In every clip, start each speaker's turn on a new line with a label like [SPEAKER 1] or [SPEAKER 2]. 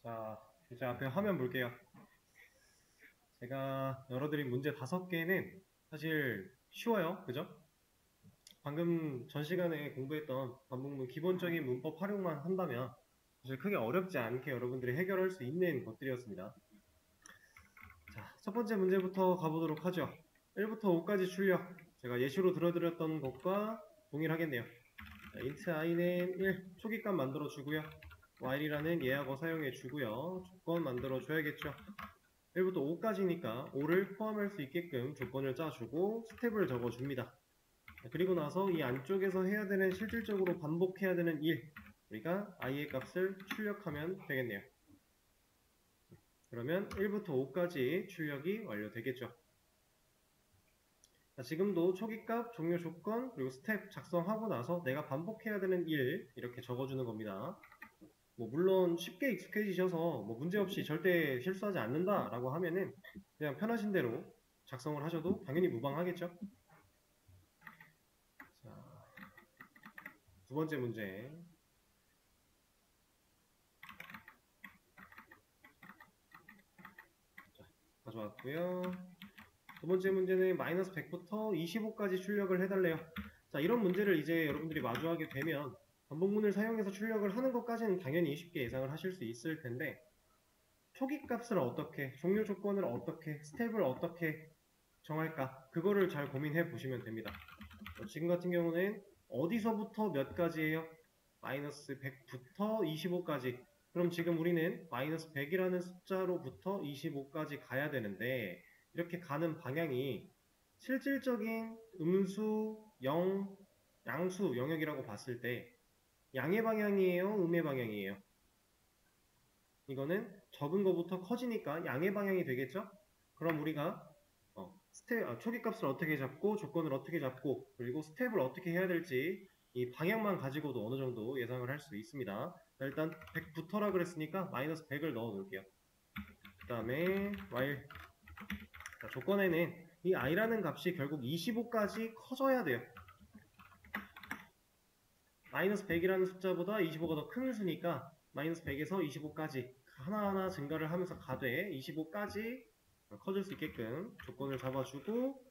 [SPEAKER 1] 자, 이제 앞에 화면 볼게요. 제가 열어드린 문제 5개는 사실 쉬워요. 그죠? 방금 전 시간에 공부했던 반복문 기본적인 문법 활용만 한다면 사실 크게 어렵지 않게 여러분들이 해결할 수 있는 것들이었습니다. 자, 첫 번째 문제부터 가보도록 하죠. 1부터 5까지 출력. 제가 예시로 들어드렸던 것과 동일하겠네요. 자, int i는 1, 초기값 만들어주고요. while이라는 예약어 사용해주고요. 조건 만들어줘야겠죠. 1부터 5까지니까 5를 포함할 수 있게끔 조건을 짜주고 스텝을 적어줍니다. 그리고 나서 이 안쪽에서 해야 되는 실질적으로 반복해야 되는 일, 우리가 i의 값을 출력하면 되겠네요. 그러면 1부터 5까지 출력이 완료되겠죠. 자, 지금도 초기값, 종료 조건, 그리고 스텝 작성하고 나서 내가 반복해야 되는 일 이렇게 적어주는 겁니다. 물론 쉽게 익숙해지셔서 문제없이 절대 실수하지 않는다 라고 하면은 그냥 편하신 대로 작성을 하셔도 당연히 무방하겠죠. 자, 두 번째 문제. 자, 가져왔고요. 두 번째 문제는 마이너스 100부터 25까지 출력을 해달래요. 자, 이런 문제를 이제 여러분들이 마주하게 되면 반복문을 사용해서 출력을 하는 것까지는 당연히 쉽게 예상을 하실 수 있을 텐데 초기 값을 어떻게, 종료 조건을 어떻게, 스텝을 어떻게 정할까? 그거를 잘 고민해 보시면 됩니다. 지금 같은 경우는 어디서부터 몇 가지예요? 마이너스 100부터 25까지. 그럼 지금 우리는 마이너스 100이라는 숫자로부터 25까지 가야 되는데 이렇게 가는 방향이 실질적인 음수, 양수 영역이라고 봤을 때 양의 방향이에요? 음의 방향이에요? 이거는 적은 것부터 커지니까 양의 방향이 되겠죠? 그럼 우리가 초기 값을 어떻게 잡고 조건을 어떻게 잡고 그리고 스텝을 어떻게 해야 될지 이 방향만 가지고도 어느 정도 예상을 할 수 있습니다. 자, 일단 100부터라 그랬으니까 마이너스 100을 넣어 놓을게요. 그 다음에 while 자, 조건에는 이 i라는 값이 결국 25까지 커져야 돼요. 마이너스 100이라는 숫자보다 25가 더 큰 수니까 마이너스 100에서 25까지 하나하나 증가를 하면서 가되 25까지 커질 수 있게끔 조건을 잡아주고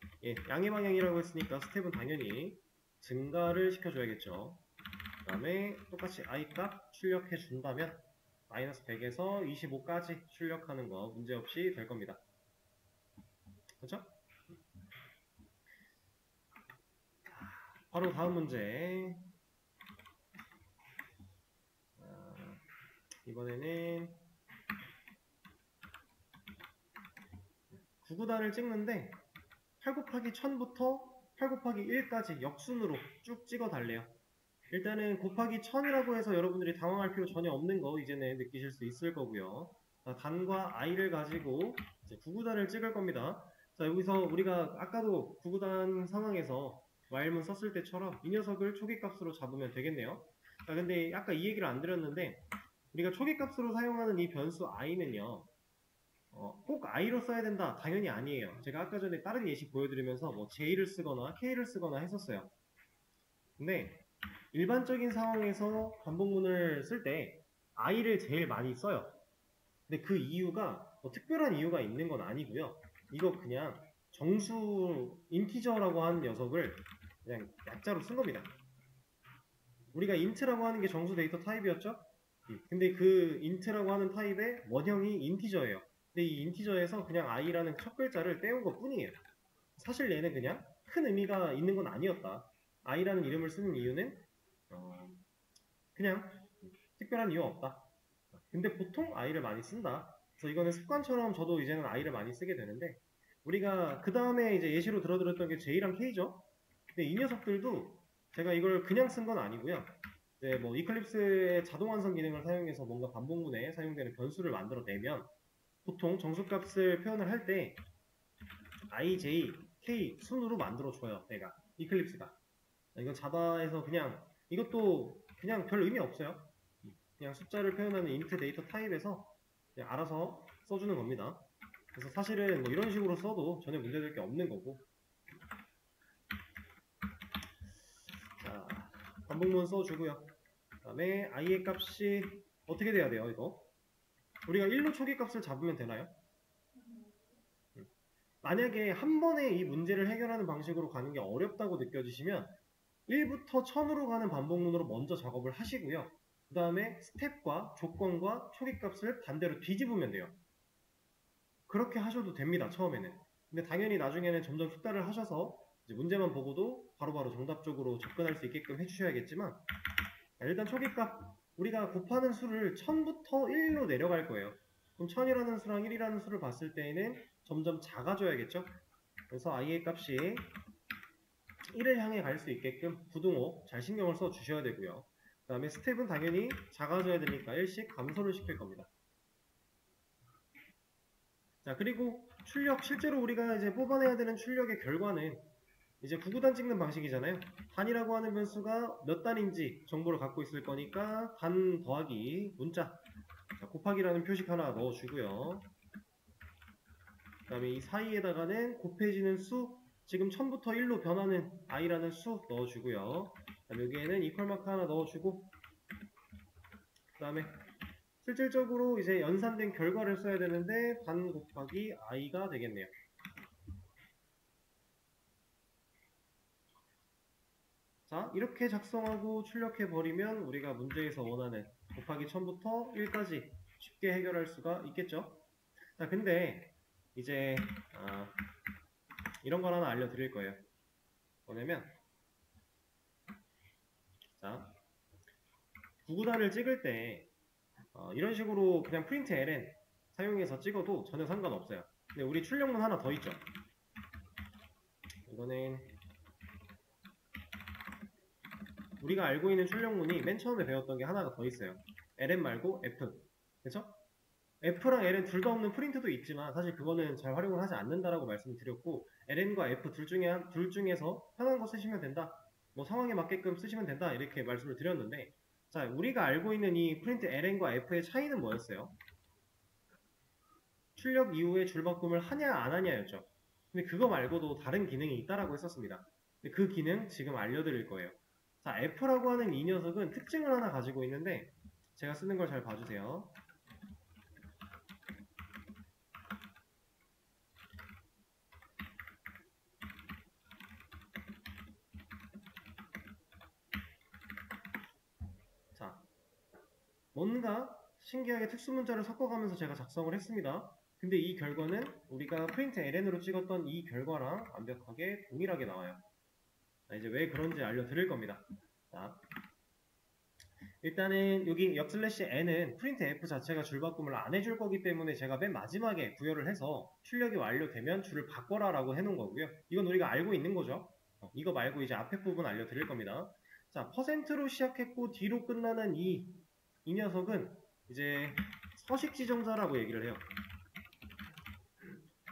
[SPEAKER 1] 양의 방향이라고 했으니까 스텝은 당연히 증가를 시켜줘야겠죠. 그 다음에 똑같이 i 값 출력해 준다면 마이너스 100에서 25까지 출력하는 거 문제없이 될 겁니다. 그렇죠? 바로 다음 문제. 이번에는 9구단을 찍는데 8 곱하기 1000부터 8 곱하기 1까지 역순으로 쭉 찍어 달래요. 일단은 곱하기 1000이라고 해서 여러분들이 당황할 필요 전혀 없는 거 이제는 느끼실 수 있을 거고요. 자, 단과 i를 가지고 이제 9구단을 찍을 겁니다. 자, 여기서 우리가 아까도 9구단 상황에서 while문 썼을 때처럼 이 녀석을 초기값으로 잡으면 되겠네요. 자, 근데 아까 이 얘기를 안 드렸는데 우리가 초기값으로 사용하는 이 변수 i는요. 꼭 i로 써야 된다? 당연히 아니에요. 제가 아까 전에 다른 예시 보여드리면서 j를 쓰거나 k를 쓰거나 했었어요. 근데 일반적인 상황에서 반복문을 쓸 때 i를 제일 많이 써요. 근데 그 이유가 특별한 이유가 있는 건 아니고요. 이거 그냥 정수 인티저라고 하는 녀석을 그냥 약자로 쓴 겁니다. 우리가 int라고 하는 게 정수 데이터 타입이었죠? 근데 그 int라고 하는 타입의 원형이 인티저예요. 근데 이 인티저에서 그냥 i라는 첫 글자를 떼온 것 뿐이에요. 사실 얘는 그냥 큰 의미가 있는 건 아니었다. i라는 이름을 쓰는 이유는 그냥 특별한 이유 없다. 근데 보통 i를 많이 쓴다. 그래서 이거는 습관처럼 저도 이제는 i를 많이 쓰게 되는데 우리가 그 다음에 이제 예시로 들어드렸던 게 j랑 k죠. 근데 이 녀석들도 제가 이걸 그냥 쓴 건 아니고요. 이제 이클립스의 자동 완성 기능을 사용해서 뭔가 반복문에 사용되는 변수를 만들어내면 보통 정수값을 표현을 할 때 i, j, k 순으로 만들어줘요. 내가 이클립스가. 이건 자바에서 그냥 이것도 그냥 별 의미 없어요. 그냥 숫자를 표현하는 int 데이터 타입에서 그냥 알아서 써주는 겁니다. 그래서 사실은 이런 식으로 써도 전혀 문제될 게 없는 거고. 자, 반복문 써주고요. 그 다음에 i의 값이 어떻게 돼야 돼요, 이거? 우리가 1로 초기값을 잡으면 되나요? 만약에 한 번에 이 문제를 해결하는 방식으로 가는 게 어렵다고 느껴지시면 1부터 1000으로 가는 반복문으로 먼저 작업을 하시고요. 그 다음에 스텝과 조건과 초기값을 반대로 뒤집으면 돼요. 그렇게 하셔도 됩니다, 처음에는. 근데 당연히 나중에는 점점 숙달을 하셔서 이제 문제만 보고도 바로바로 정답 쪽으로 접근할 수 있게끔 해주셔야겠지만, 일단 초기값, 우리가 곱하는 수를 1000부터 1로 내려갈 거예요. 그럼 1000이라는 수랑 1이라는 수를 봤을 때에는 점점 작아져야겠죠? 그래서 i의 값이 1을 향해 갈 수 있게끔 부등호 잘 신경을 써 주셔야 되고요. 그 다음에 스텝은 당연히 작아져야 되니까 1씩 감소를 시킬 겁니다. 자, 그리고 출력, 실제로 우리가 이제 뽑아내야 되는 출력의 결과는 이제 구구단 찍는 방식이잖아요. 단이라고 하는 변수가 몇 단인지 정보를 갖고 있을 거니까 단 더하기 문자, 자, 곱하기라는 표식 하나 넣어주고요. 그 다음에 이 사이에다가는 곱해지는 수, 지금 1000부터 1로 변하는 i라는 수 넣어주고요. 그 다음에 여기에는 이퀄 마크 하나 넣어주고, 그 다음에 실질적으로 이제 연산된 결과를 써야 되는데 단 곱하기 i가 되겠네요. 자, 이렇게 작성하고 출력해 버리면 우리가 문제에서 원하는 곱하기 1000부터 1까지 쉽게 해결할 수가 있겠죠. 자, 근데 이제 이런 걸 하나 알려드릴 거예요. 뭐냐면, 자, 구구단을 찍을 때 이런 식으로 그냥 프린트 ln 사용해서 찍어도 전혀 상관없어요. 근데 우리 출력문 하나 더 있죠. 이거는 우리가 알고 있는 출력문이 맨 처음에 배웠던 게 하나가 더 있어요. ln 말고 f. 그쵸? f랑 ln 둘 다 없는 프린트도 있지만 사실 그거는 잘 활용을 하지 않는다라고 말씀드렸고, ln과 f 둘 중에서 편한 거 쓰시면 된다, 뭐 상황에 맞게끔 쓰시면 된다, 이렇게 말씀을 드렸는데, 자, 우리가 알고 있는 이 프린트 ln과 f의 차이는 뭐였어요? 출력 이후에 줄바꿈을 하냐 안 하냐였죠. 근데 그거 말고도 다른 기능이 있다라고 했었습니다. 근데 그 기능 지금 알려드릴 거예요. 자, f라고 하는 이 녀석은 특징을 하나 가지고 있는데, 제가 쓰는 걸 잘 봐주세요. 자, 뭔가 신기하게 특수문자를 섞어가면서 제가 작성을 했습니다. 근데 이 결과는 우리가 프린트 ln으로 찍었던 이 결과랑 완벽하게 동일하게 나와요. 자, 이제 왜 그런지 알려드릴 겁니다. 자, 일단은 여기 역/n은 프린트 f 자체가 줄바꿈을 안 해줄 거기 때문에 제가 맨 마지막에 구별을 해서 출력이 완료되면 줄을 바꿔라 라고 해놓은 거고요. 이건 우리가 알고 있는 거죠. 이거 말고 이제 앞에 부분 알려드릴 겁니다. 자, %로 시작했고 D로 끝나는 이 녀석은 이제 서식 지정자라고 얘기를 해요.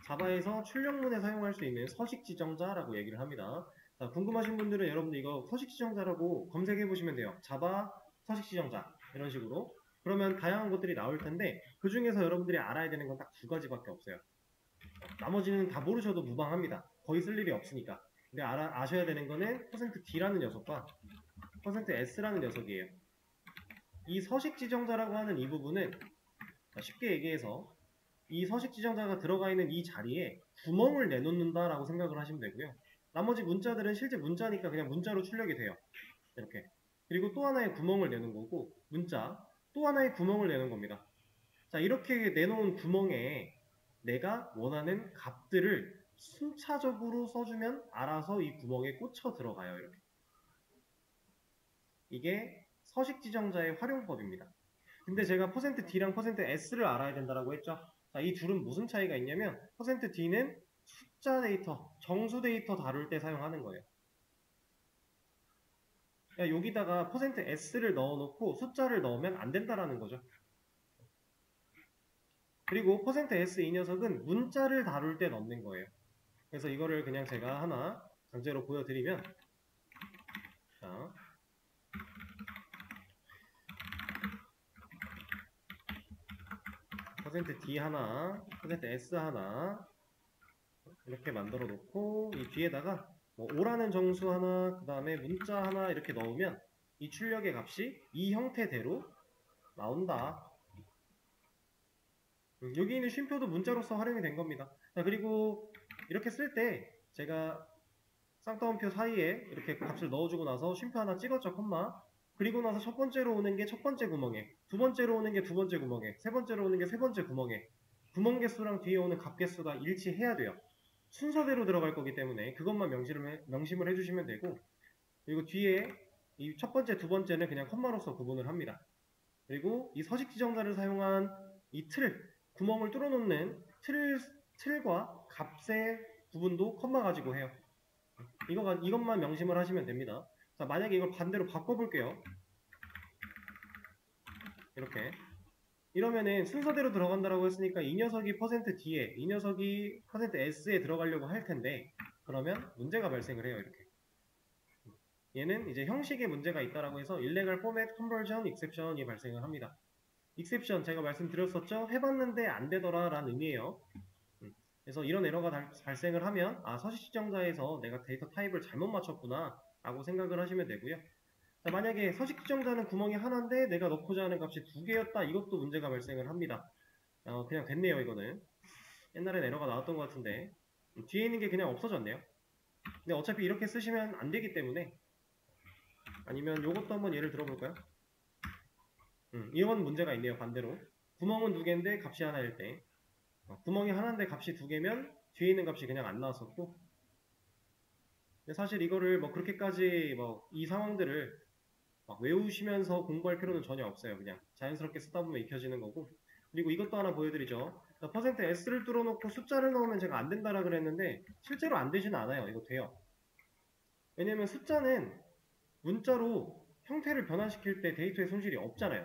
[SPEAKER 1] 자바에서 출력문에 사용할 수 있는 서식 지정자라고 얘기를 합니다. 자, 궁금하신 분들은 여러분들 이거 서식 지정자라고 검색해 보시면 돼요. 자바 서식 지정자 이런 식으로. 그러면 다양한 것들이 나올 텐데 그 중에서 여러분들이 알아야 되는 건 딱 두 가지밖에 없어요. 나머지는 다 모르셔도 무방합니다. 거의 쓸 일이 없으니까. 근데 아셔야 되는 거는 %D라는 녀석과 %S라는 녀석이에요. 이 서식 지정자라고 하는 이 부분은 쉽게 얘기해서 이 서식 지정자가 들어가 있는 이 자리에 구멍을 내놓는다라고 생각을 하시면 되고요. 나머지 문자들은 실제 문자니까 그냥 문자로 출력이 돼요. 이렇게. 그리고 또 하나의 구멍을 내는 거고, 문자, 또 하나의 구멍을 내는 겁니다. 자, 이렇게 내놓은 구멍에 내가 원하는 값들을 순차적으로 써주면 알아서 이 구멍에 꽂혀 들어가요. 이렇게. 이게 서식 지정자의 활용법입니다. 근데 제가 %D랑 %S를 알아야 된다고 했죠. 자, 이 둘은 무슨 차이가 있냐면 %D는 숫자 데이터, 정수 데이터 다룰 때 사용하는 거예요. 여기다가 %S를 넣어놓고 숫자를 넣으면 안 된다라는 거죠. 그리고 %S 이 녀석은 문자를 다룰 때 넣는 거예요. 그래서 이거를 그냥 제가 하나 강제로 보여드리면, 자, %D 하나, %S 하나 이렇게 만들어 놓고 이 뒤에다가 뭐 오라는 정수 하나, 그 다음에 문자 하나 이렇게 넣으면 이 출력의 값이 이 형태대로 나온다. 여기 있는 쉼표도 문자로서 활용이 된 겁니다. 자, 그리고 이렇게 쓸 때 제가 쌍따옴표 사이에 이렇게 값을 넣어주고 나서 쉼표 하나 찍었죠, 콤마. 그리고 나서 첫 번째로 오는 게 첫 번째 구멍에, 두 번째로 오는 게 두 번째 구멍에, 세 번째로 오는 게 세 번째 구멍에, 구멍 개수랑 뒤에 오는 값 개수가 일치해야 돼요. 순서대로 들어갈 거기 때문에 그것만 명심을 해주시면 되고, 그리고 뒤에 이 첫 번째, 두 번째는 그냥 콤마로서 구분을 합니다. 그리고 이 서식 지정자를 사용한 이 구멍을 뚫어놓는 틀과 값의 부분도 콤마 가지고 해요. 이것만 명심을 하시면 됩니다. 자, 만약에 이걸 반대로 바꿔볼게요. 이렇게. 이러면은 순서대로 들어간다라고 했으니까 이 녀석이 %D에, 이 녀석이 %S에 들어가려고 할 텐데, 그러면 문제가 발생을 해요, 이렇게. 얘는 이제 형식에 문제가 있다라고 해서 illegal format conversion exception이 발생을 합니다. exception 제가 말씀드렸었죠? 해봤는데 안 되더라 라는 의미예요. 그래서 이런 에러가 발생을 하면 서식 지정자에서 내가 데이터 타입을 잘못 맞췄구나 라고 생각을 하시면 되고요. 자, 만약에 서식 지정자는 구멍이 하나인데 내가 넣고자 하는 값이 두 개였다, 이것도 문제가 발생을 합니다. 그냥 됐네요. 이거는 옛날엔 에러가 나왔던 것 같은데 뒤에 있는 게 그냥 없어졌네요. 근데 어차피 이렇게 쓰시면 안 되기 때문에, 아니면 요것도 한번 예를 들어볼까요? 이건 문제가 있네요. 반대로 구멍은 두 개인데 값이 하나일 때, 구멍이 하나인데 값이 두 개면 뒤에 있는 값이 그냥 안 나왔었고, 근데 사실 이거를 뭐 그렇게까지 뭐 이 상황들을 막 외우시면서 공부할 필요는 전혀 없어요. 그냥 자연스럽게 쓰다 보면 익혀지는 거고. 그리고 이것도 하나 보여드리죠. %S를 뚫어놓고 숫자를 넣으면 제가 안 된다라 그랬는데 실제로 안 되지는 않아요. 이거 돼요. 왜냐면 숫자는 문자로 형태를 변환시킬 때 데이터에 손실이 없잖아요.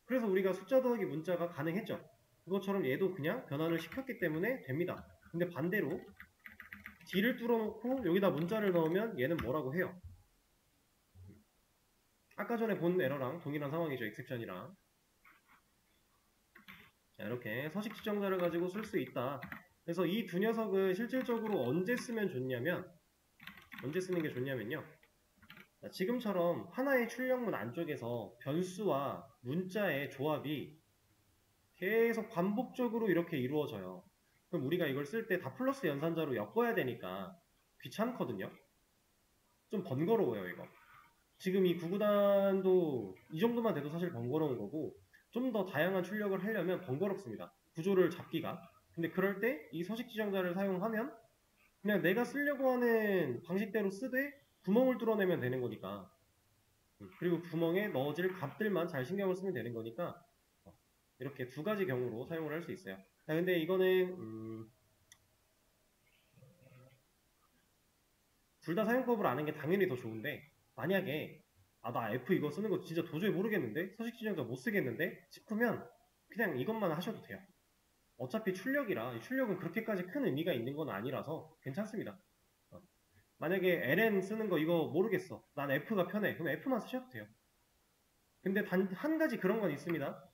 [SPEAKER 1] 그래서 우리가 숫자 더하기 문자가 가능했죠. 그것처럼 얘도 그냥 변환을 시켰기 때문에 됩니다. 근데 반대로 D를 뚫어놓고 여기다 문자를 넣으면 얘는 뭐라고 해요? 아까 전에 본 에러랑 동일한 상황이죠. exception이랑. 자, 이렇게 서식 지정자를 가지고 쓸 수 있다. 그래서 이 두 녀석은 실질적으로 언제 쓰면 좋냐면, 언제 쓰는 게 좋냐면요. 자, 지금처럼 하나의 출력문 안쪽에서 변수와 문자의 조합이 계속 반복적으로 이렇게 이루어져요. 그럼 우리가 이걸 쓸 때 다 플러스 연산자로 엮어야 되니까 귀찮거든요. 좀 번거로워요, 이거. 지금 이 구구단도 이 정도만 돼도 사실 번거로운 거고, 좀 더 다양한 출력을 하려면 번거롭습니다. 구조를 잡기가. 근데 그럴 때 이 서식 지정자를 사용하면 그냥 내가 쓰려고 하는 방식대로 쓰되 구멍을 뚫어내면 되는 거니까. 그리고 구멍에 넣어질 값들만 잘 신경을 쓰면 되는 거니까 이렇게 두 가지 경우로 사용을 할 수 있어요. 자, 근데 이거는 둘 다 사용법을 아는 게 당연히 더 좋은데, 만약에 나 F 이거 쓰는 거 진짜 도저히 모르겠는데, 서식 지정자 못 쓰겠는데 싶으면 그냥 이것만 하셔도 돼요. 어차피 출력이라, 출력은 그렇게까지 큰 의미가 있는 건 아니라서 괜찮습니다. 만약에 ln 쓰는 거 이거 모르겠어, 난 F가 편해, 그럼 F만 쓰셔도 돼요. 근데 단 한 가지 그런 건 있습니다.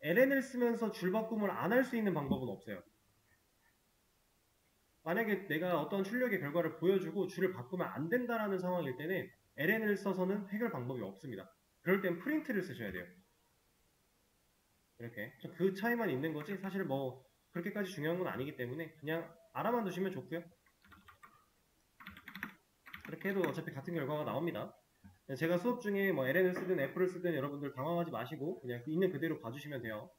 [SPEAKER 1] ln을 쓰면서 줄바꿈을 안 할 수 있는 방법은 없어요. 만약에 내가 어떤 출력의 결과를 보여주고 줄을 바꾸면 안 된다라는 상황일 때는 ln을 써서는 해결 방법이 없습니다. 그럴 땐 프린트를 쓰셔야 돼요. 이렇게 그 차이만 있는 거지 사실 뭐 그렇게까지 중요한 건 아니기 때문에 그냥 알아만 두시면 좋고요. 이렇게 해도 어차피 같은 결과가 나옵니다. 제가 수업 중에 뭐 ln을 쓰든 f를 쓰든 여러분들 당황하지 마시고 그냥 있는 그대로 봐주시면 돼요.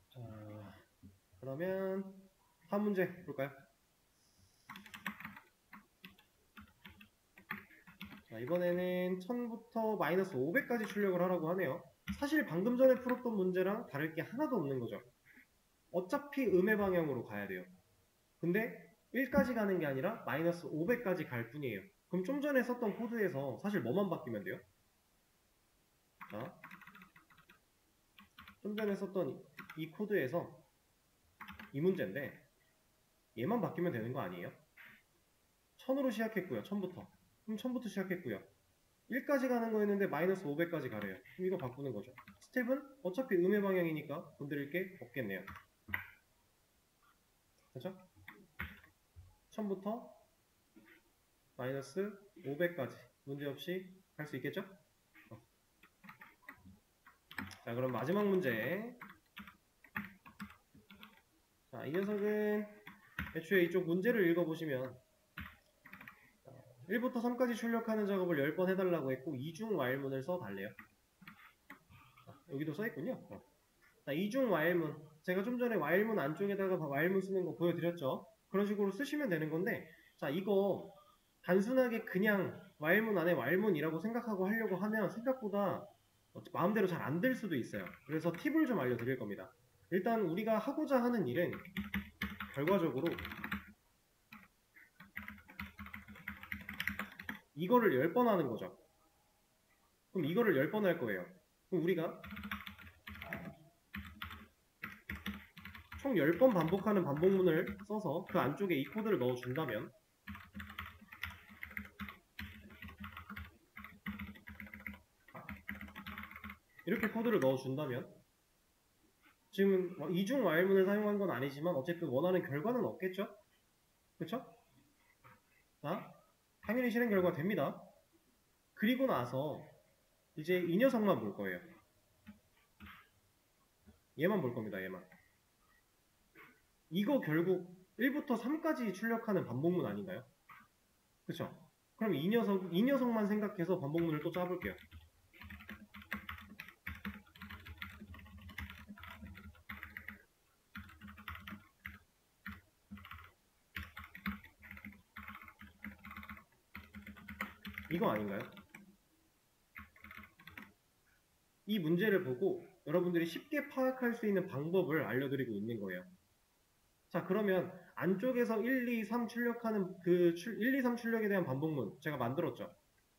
[SPEAKER 1] 자, 그러면 다음 문제 볼까요? 자, 이번에는 1000부터 마이너스 500까지 출력을 하라고 하네요. 사실 방금 전에 풀었던 문제랑 다를 게 하나도 없는 거죠. 어차피 음의 방향으로 가야 돼요. 근데 1까지 가는 게 아니라 마이너스 500까지 갈 뿐이에요. 그럼 좀 전에 썼던 코드에서 사실 뭐만 바뀌면 돼요? 자, 좀 전에 썼던 이 코드에서 이 문제인데 얘만 바뀌면 되는 거 아니에요? 1000으로 시작했고요. 1000부터. 그럼 1000부터 시작했고요. 1까지 가는 거였는데 마이너스 500까지 가래요. 그럼 이거 바꾸는 거죠. 스텝은 어차피 음의 방향이니까 건드릴 게 없겠네요. 그렇죠? 1000부터 마이너스 500까지 문제없이 갈 수 있겠죠? 자, 그럼 마지막 문제. 자, 이 녀석은 애초에 이쪽 문제를 읽어보시면 1부터 3까지 출력하는 작업을 10번 해달라고 했고 이중 while문을 써달래요. 여기도 써있군요. 자, 이중 while문. 제가 좀 전에 while문 안쪽에다가 while문 쓰는 거 보여드렸죠. 그런 식으로 쓰시면 되는 건데, 자, 이거 단순하게 그냥 while문 안에 while문이라고 생각하고 하려고 하면 생각보다 마음대로 잘 안 될 수도 있어요. 그래서 팁을 좀 알려드릴 겁니다. 일단 우리가 하고자 하는 일은 결과적으로 이거를 10번 하는 거죠. 그럼 이거를 10번 할 거예요. 그럼 우리가 총 10번 반복하는 반복문을 써서 그 안쪽에 이 코드를 넣어준다면 이렇게 코드를 넣어준다면 지금 이중 while문을 사용한 건 아니지만 어쨌든 원하는 결과는 없겠죠? 그쵸? 자, 당연히 실행 결과 됩니다. 그리고 나서 이제 이 녀석만 볼 거예요. 얘만 볼 겁니다. 얘만. 이거 결국 1부터 3까지 출력하는 반복문 아닌가요? 그쵸? 그럼 이 녀석만 생각해서 반복문을 또 짜볼게요. 이거 아닌가요? 이 문제를 보고 여러분들이 쉽게 파악할 수 있는 방법을 알려드리고 있는 거예요. 자, 그러면 안쪽에서 1, 2, 3 출력하는 1, 2, 3 출력에 대한 반복문 제가 만들었죠.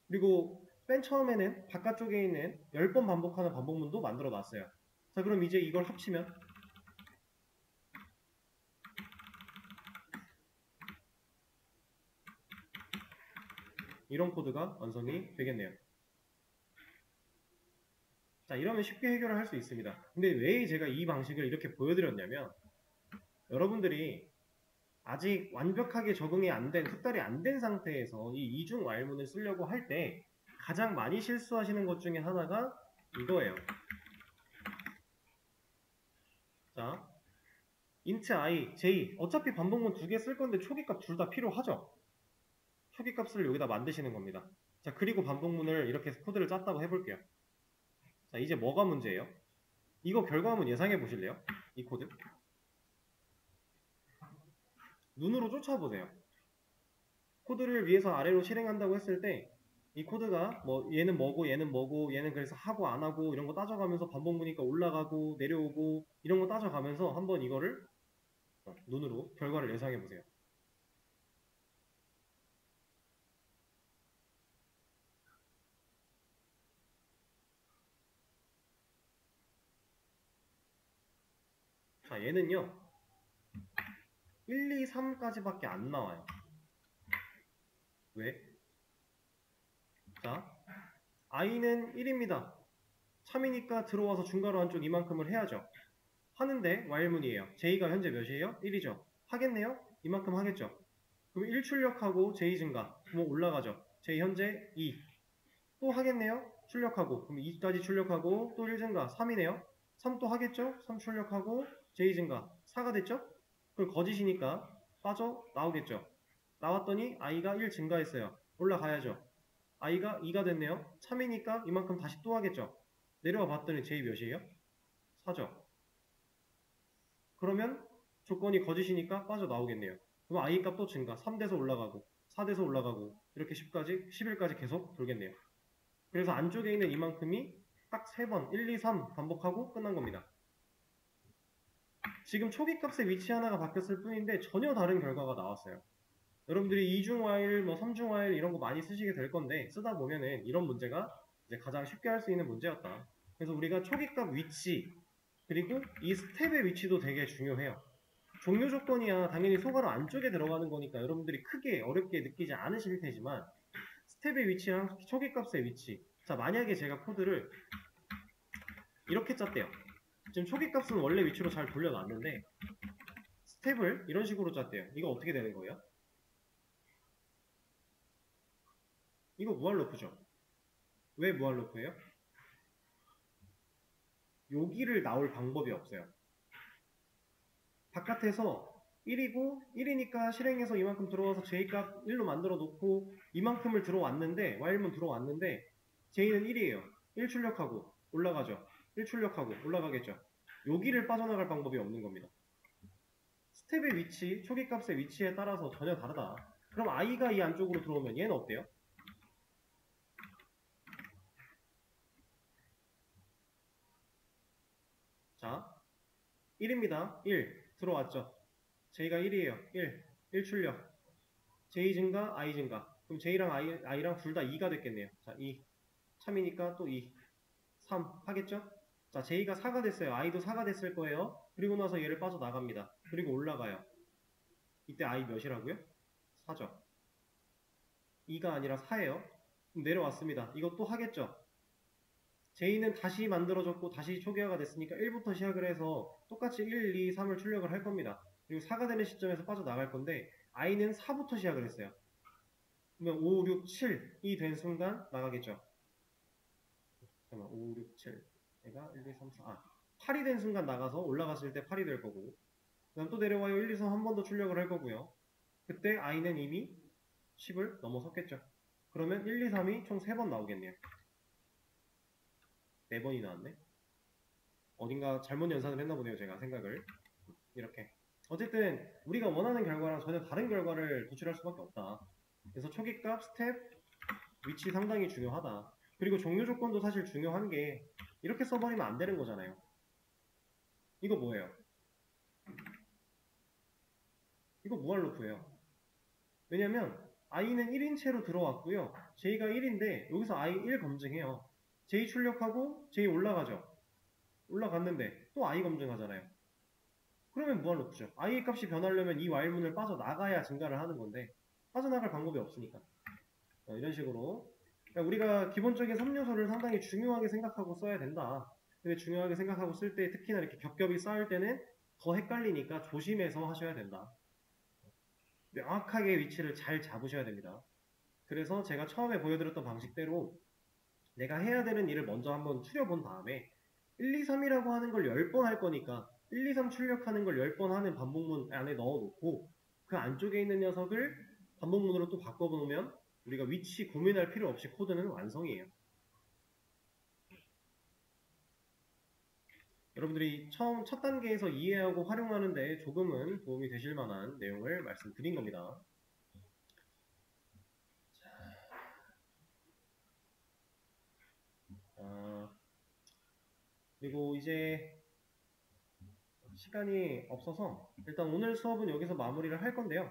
[SPEAKER 1] 그리고 맨 처음에는 바깥쪽에 있는 10번 반복하는 반복문도 만들어 놨어요. 자, 그럼 이제 이걸 합치면 이런 코드가 완성이 되겠네요. 자, 이러면 쉽게 해결을 할 수 있습니다. 근데 왜 제가 이 방식을 이렇게 보여드렸냐면 여러분들이 아직 완벽하게 적응이 안 된, 숙달이 안 된 상태에서 이 이중 while문을 쓰려고 할 때 가장 많이 실수하시는 것 중에 하나가 이거예요. 자, int i, j 어차피 반복문 2개 쓸 건데 초기값 둘 다 필요하죠. 초기값을 여기다 만드시는 겁니다. 자, 그리고 반복문을 이렇게 코드를 짰다고 해볼게요. 자, 이제 뭐가 문제예요? 이거 결과문 예상해 보실래요? 이 코드 눈으로 쫓아보세요. 코드를 위에서 아래로 실행한다고 했을 때 이 코드가 뭐 얘는 뭐고 얘는 뭐고 얘는 그래서 하고 안 하고 이런 거 따져가면서 반복문이니까 올라가고 내려오고 이런 거 따져가면서 한번 이거를 눈으로 결과를 예상해 보세요. 자, 얘는요 1, 2, 3까지밖에 안 나와요. 왜? 자, i는 1입니다. 3이니까 들어와서 중괄호 안쪽 이만큼을 해야죠. 하는데 while문이에요. j가 현재 몇이에요? 1이죠. 하겠네요? 이만큼 하겠죠. 그럼 1 출력하고 j 증가. 그럼 올라가죠. j 현재 2. 또 하겠네요? 출력하고. 그럼 2까지 출력하고 또 1 증가. 3이네요. 3 또 하겠죠? 3 출력하고 j 증가. 4가 됐죠? 그럼 거짓이니까 빠져 나오겠죠. 나왔더니 i가 1 증가했어요. 올라가야죠. i가 2가 됐네요. 3이니까 이만큼 다시 또 하겠죠. 내려와 봤더니 j 몇이에요? 4죠. 그러면 조건이 거짓이니까 빠져나오겠네요. 그럼 i 값 또 증가. 3돼서 올라가고 4돼서 올라가고 이렇게 10까지 11까지 계속 돌겠네요. 그래서 안쪽에 있는 이만큼이 딱 3번 1, 2, 3 반복하고 끝난 겁니다. 지금 초기값의 위치 하나가 바뀌었을 뿐인데 전혀 다른 결과가 나왔어요. 여러분들이 2중 while, 뭐 3중 while 이런 거 많이 쓰시게 될 건데 쓰다 보면은 이런 문제가 이제 가장 쉽게 할 수 있는 문제였다. 그래서 우리가 초기값 위치 그리고 이 스텝의 위치도 되게 중요해요. 종료 조건이야 당연히 소괄호 안쪽에 들어가는 거니까 여러분들이 크게 어렵게 느끼지 않으실 테지만 스텝의 위치랑 초기값의 위치. 자, 만약에 제가 코드를 이렇게 짰대요. 지금 초기값은 원래 위치로 잘 돌려놨는데 스텝을 이런 식으로 짰대요. 이거 어떻게 되는 거예요? 이거 무한 루프죠. 왜 무한 루프예요? 여기를 나올 방법이 없어요. 바깥에서 1이고 1이니까 실행해서 이만큼 들어와서 J값 1로 만들어 놓고 이만큼을 들어왔는데 Y문 들어왔는데 J는 1이에요. 1 출력하고 올라가죠. 1 출력하고 올라가겠죠. 여기를 빠져나갈 방법이 없는 겁니다. 스텝의 위치, 초기값의 위치에 따라서 전혀 다르다. 그럼 I가 이 안쪽으로 들어오면 얘는 어때요? 자, 1입니다. 1 들어왔죠. J가 1이에요. 1 출력. J 증가, I 증가. 그럼 J랑 I랑 둘 다 2가 됐겠네요. 자, 2. 3이니까 또 2. 3 하겠죠? 자, J가 4가 됐어요. I도 4가 됐을 거예요. 그리고 나서 얘를 빠져나갑니다. 그리고 올라가요. 이때 I 몇이라고요? 4죠. 2가 아니라 4예요. 그럼 내려왔습니다. 이거 또 하겠죠? J는 다시 만들어졌고 다시 초기화가 됐으니까 1부터 시작을 해서 똑같이 1, 2, 3을 출력을 할 겁니다. 그리고 4가 되는 시점에서 빠져나갈 건데 I는 4부터 시작을 했어요. 그러면 5, 6, 7이 된 순간 나가겠죠. 잠깐만 5, 6, 7 얘가 1, 2, 3, 4 8이 된 순간 나가서 올라갔을 때 8이 될 거고 그 다음 또 내려와요. 1, 2, 3 한 번 더 출력을 할 거고요. 그때 I는 이미 10을 넘어섰겠죠. 그러면 1, 2, 3이 총 3번 나오겠네요. 4번이 나왔네. 어딘가 잘못 연산을 했나 보네요. 제가 생각을. 이렇게. 어쨌든 우리가 원하는 결과랑 전혀 다른 결과를 도출할 수밖에 없다. 그래서 초기값, 스텝, 위치 상당히 중요하다. 그리고 종료 조건도 사실 중요한 게 이렇게 써버리면 안 되는 거잖아요. 이거 뭐예요? 이거 무한 루프예요. 왜냐면 i는 1인체로 들어왔고요. j가 1인데 여기서 i 1 검증해요. j 출력하고 j 올라가죠. 올라갔는데 또 i 검증하잖아요. 그러면 무한 루프죠. i 값이 변하려면 이 while문을 빠져나가야 증가를 하는 건데 빠져나갈 방법이 없으니까. 이런 식으로 그러니까 우리가 기본적인 3요소를 상당히 중요하게 생각하고 써야 된다. 근데 중요하게 생각하고 쓸 때 특히나 이렇게 겹겹이 쌓을 때는 더 헷갈리니까 조심해서 하셔야 된다. 명확하게 위치를 잘 잡으셔야 됩니다. 그래서 제가 처음에 보여드렸던 방식대로 내가 해야 되는 일을 먼저 한번 추려본 다음에 1, 2, 3이라고 하는 걸 10번 할 거니까 1, 2, 3 출력하는 걸 10번 하는 반복문 안에 넣어놓고 그 안쪽에 있는 녀석을 반복문으로 또 바꿔보면 우리가 위치 고민할 필요 없이 코드는 완성이에요. 여러분들이 첫 단계에서 이해하고 활용하는데 조금은 도움이 되실 만한 내용을 말씀드린 겁니다. 그리고 이제 시간이 없어서 일단 오늘 수업은 여기서 마무리를 할 건데요.